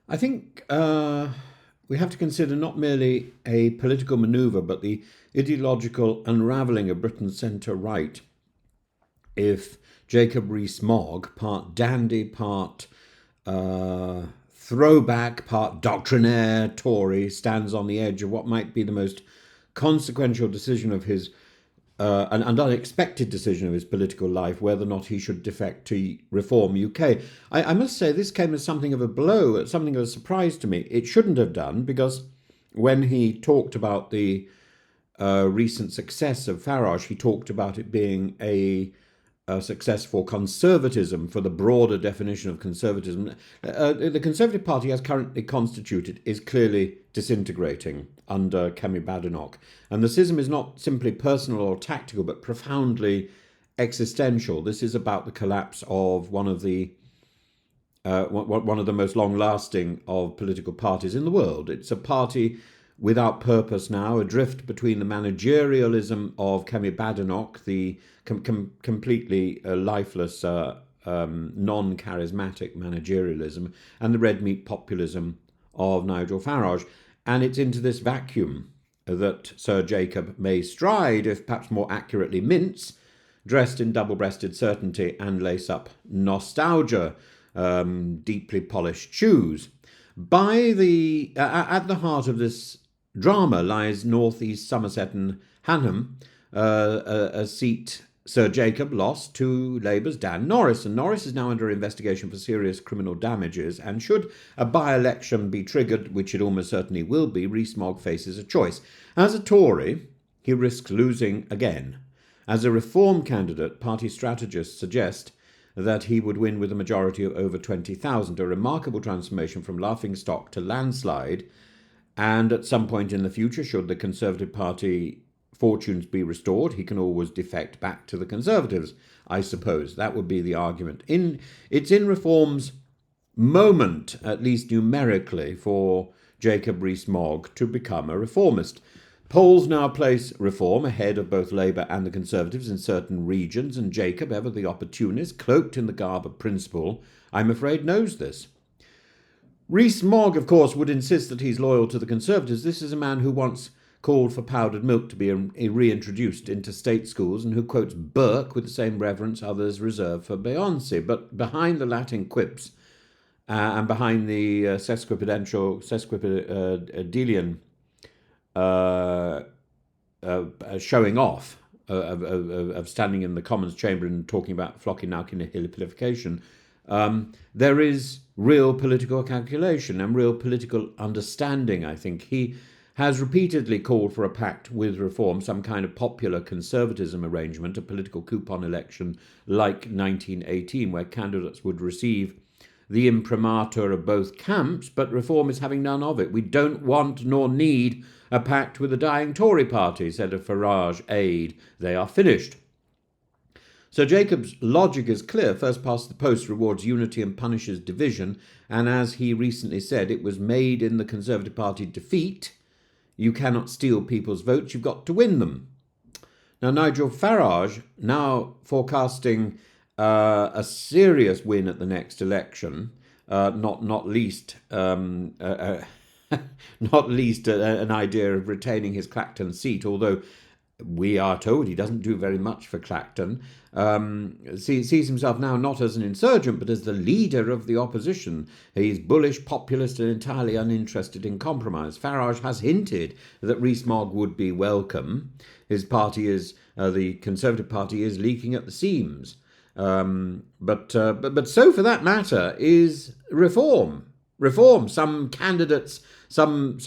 I think we have to consider not merely a political manoeuvre, but the ideological unravelling of Britain's centre right. If Jacob Rees-Mogg, part dandy, part uh, throwback, part doctrinaire Tory, stands on the edge of what might be the most consequential decision of his an unexpected decision of his political life, whether or not he should defect to Reform UK. I must say this came as something of a blow, something of a surprise to me. It shouldn't have done, because when he talked about the recent success of Farage, he talked about it being a success for conservatism, for the broader definition of conservatism. The Conservative Party, as currently constituted, is clearly disintegrating under Kemi Badenoch. And the schism is not simply personal or tactical, but profoundly existential. This is about the collapse of one of the most long-lasting of political parties in the world. It's a party without purpose now, adrift between the managerialism of Kemi Badenoch, the completely lifeless, non-charismatic managerialism, and the red meat populism of Nigel Farage. And it's into this vacuum that Sir Jacob may stride, if perhaps more accurately mince, dressed in double-breasted certainty and lace-up nostalgia, deeply polished shoes. At the heart of this drama lies North East Somerset and Hanham, a seat Sir Jacob lost to Labour's Dan Norris, and Norris is now under investigation for serious criminal damages, and should a by-election be triggered, which it almost certainly will be, Rees-Mogg faces a choice. As a Tory, he risks losing again. As a Reform candidate, party strategists suggest that he would win with a majority of over 20,000, a remarkable transformation from laughingstock to landslide. And at some point in the future, should the Conservative Party fortunes be restored, he can always defect back to the Conservatives, I suppose. That would be the argument. It's in Reform's moment, at least numerically, for Jacob Rees-Mogg to become a reformist. Polls now place Reform ahead of both Labour and the Conservatives in certain regions, and Jacob, ever the opportunist, cloaked in the garb of principle, I'm afraid knows this. Rees-Mogg, of course, would insist that he's loyal to the Conservatives. This is a man who once called for powdered milk to be reintroduced into state schools, and who quotes Burke with the same reverence others reserve for Beyoncé. But behind the Latin quips and behind the sesquipedalian showing off of standing in the Commons chamber and talking about flocking now nihilification, there is real political calculation and real political understanding, I think. He has repeatedly called for a pact with Reform, some kind of popular conservatism arrangement, a political coupon election like 1918, where candidates would receive the imprimatur of both camps, but Reform is having none of it. We don't want nor need a pact with the dying Tory party, said a Farage aide. They are finished. So Jacob's logic is clear. First past the post rewards unity and punishes division. And as he recently said, it was made in the Conservative Party defeat. You cannot steal people's votes, you've got to win them. Now, Nigel Farage, now forecasting a serious win at the next election, not least an idea of retaining his Clacton seat, although we are told he doesn't do very much for Clacton, sees himself now not as an insurgent, but as the leader of the opposition. He's bullish, populist, and entirely uninterested in compromise. Farage has hinted that Rees-Mogg would be welcome. His party the Conservative Party is leaking at the seams. But so, for that matter, is Reform. Some candidates, some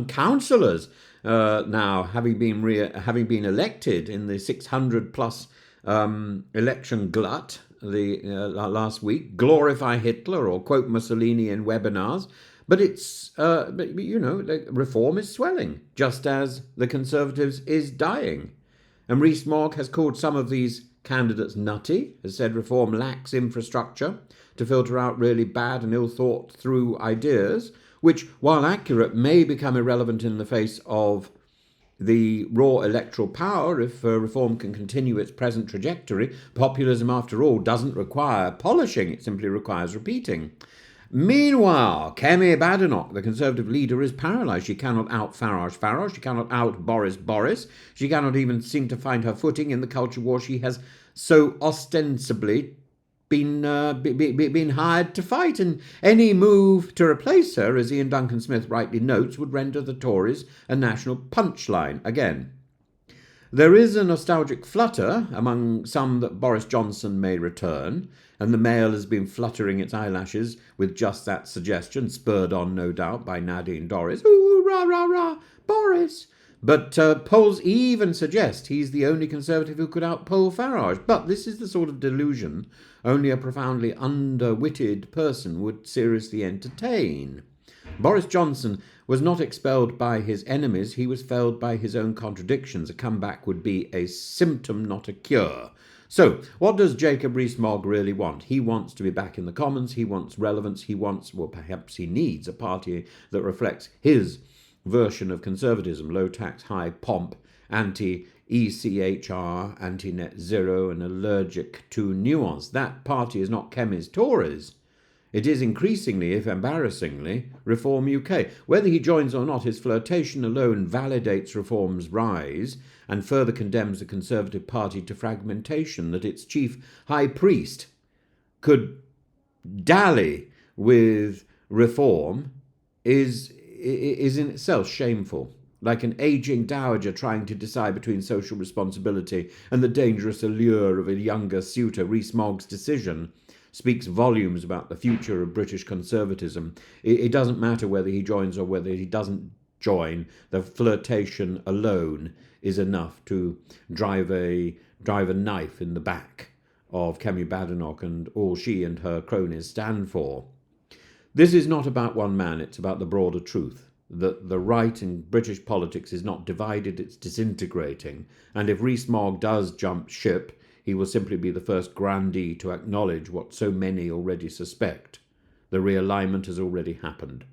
councillors, now having been elected in the 600 plus election glut last week, glorify Hitler or quote Mussolini in webinars. But Reform is swelling, just as the Conservatives is dying. And Rees-Mogg has called some of these candidates nutty, has said Reform lacks infrastructure to filter out really bad and ill-thought-through ideas, which, while accurate, may become irrelevant in the face of the raw electoral power if Reform can continue its present trajectory. Populism, after all, doesn't require polishing, it simply requires repeating. Meanwhile, Kemi Badenoch, the Conservative leader, is paralysed. She cannot out Farage. She cannot out Boris. She cannot even seem to find her footing in the culture war she has so ostensibly been hired to fight. And any move to replace her, as Ian Duncan Smith rightly notes, would render the Tories a national punchline again. There is a nostalgic flutter among some that Boris Johnson may return, and the Mail has been fluttering its eyelashes with just that suggestion, spurred on, no doubt, by Nadine Dorries. Ooh, rah, rah, rah, Boris! But polls even suggest he's the only Conservative who could outpoll Farage. But this is the sort of delusion only a profoundly underwitted person would seriously entertain. Boris Johnson was not expelled by his enemies, he was felled by his own contradictions. A comeback would be a symptom, not a cure. So, what does Jacob Rees-Mogg really want? He wants to be back in the Commons, he wants relevance, he wants, well, perhaps he needs a party that reflects his version of conservatism: low tax, high pomp, anti-ECHR, anti-net zero, and allergic to nuance. That party is not Kemi's Tories. It is increasingly, if embarrassingly, Reform UK. Whether he joins or not, his flirtation alone validates Reform's rise and further condemns the Conservative Party to fragmentation. That its chief high priest could dally with Reform is in itself shameful. Like an aging dowager trying to decide between social responsibility and the dangerous allure of a younger suitor, Rees Mogg's decision speaks volumes about the future of British conservatism. It doesn't matter whether he joins or whether he doesn't join. The flirtation alone is enough to drive a knife in the back of Kemi Badenoch and all she and her cronies stand for. This is not about one man, it's about the broader truth, that the right in British politics is not divided, it's disintegrating. And if Rees Mogg does jump ship, he will simply be the first grandee to acknowledge what so many already suspect. The realignment has already happened.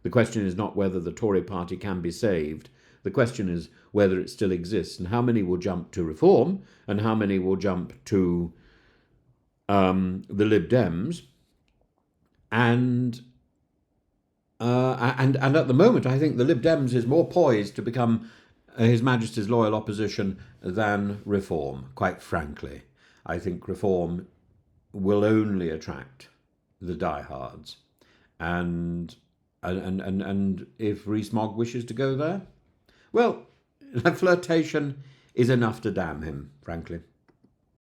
The question is not whether the Tory party can be saved. The question is whether it still exists, and how many will jump to Reform and how many will jump to the Lib Dems. And at the moment, I think the Lib Dems is more poised to become His Majesty's loyal opposition than Reform, quite frankly. I think Reform will only attract the diehards. And if Rees Mogg wishes to go there, well, flirtation is enough to damn him, frankly.